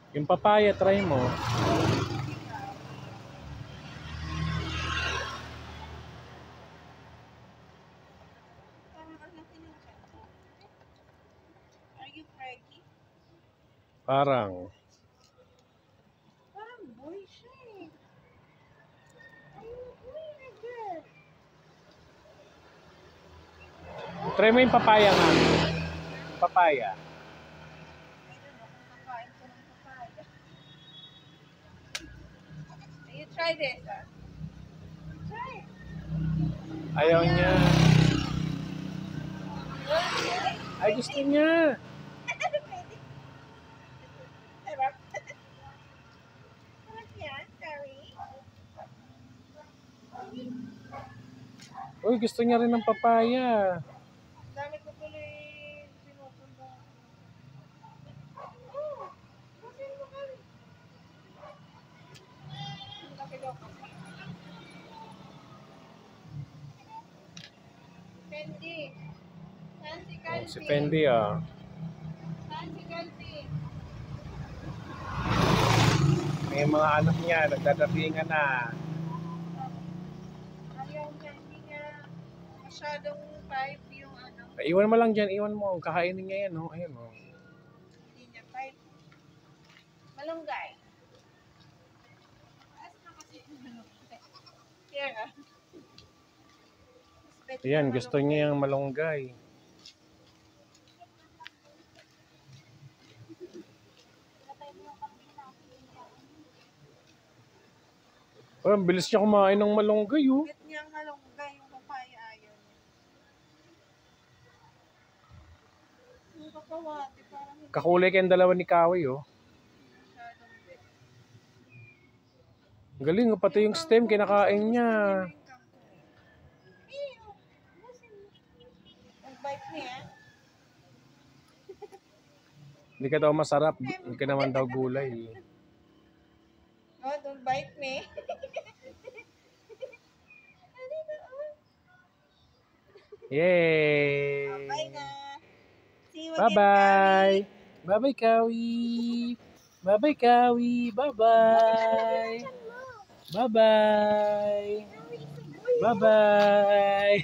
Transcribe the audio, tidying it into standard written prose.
Yung papaya, try mo. Are you pregnant? Parang. Parang boy siya eh. Are you boy or girl? Try mo yung papaya nga. Papaya. I don't know kung kakain ko ng papaya. You try this ah. Try it. Ayaw niya. Ay, gusto niya. Sarap. Sarap yan, Carrie. Uy, gusto niya rin ng papaya. Dami ko tuloy pinupunta. Oh, basin mo kami. Laki daw kasi. Candy. Nancy Calvi. Si Fendi ah. Nancy Calvi. May mga anak niya, nagdadabingan na. Ayaw niya, hindi niya masyadong type yung ano. Iwan mo lang dyan, iwan mo. Kakainin niya yan, oh. Ayun, oh. Hindi niya type. Malunggay. Taas na kasi yung malunggay. Kaya ka. Ayan, gusto niya yung malunggay. Oh, ang bilis niya kumain ng malunggay, oh. Bakit niyang malunggay yung papaya ayaw niya? Yung kakawati parang hindi Kakulay kayong dalawa ni Kawi, oh. masyadong bit. Ang galing, oh. Pati yung stem, kinakain niya. Nag-bite niya. Hindi ka daw masarap. Hindi ka naman daw gulay, eh. Oh, don't bite me. Yay! Bye na. See you again, Bye-bye! Bye-bye, Kawi! Bye-bye, Kawi! Bye-bye! Bye-bye! Bye-bye!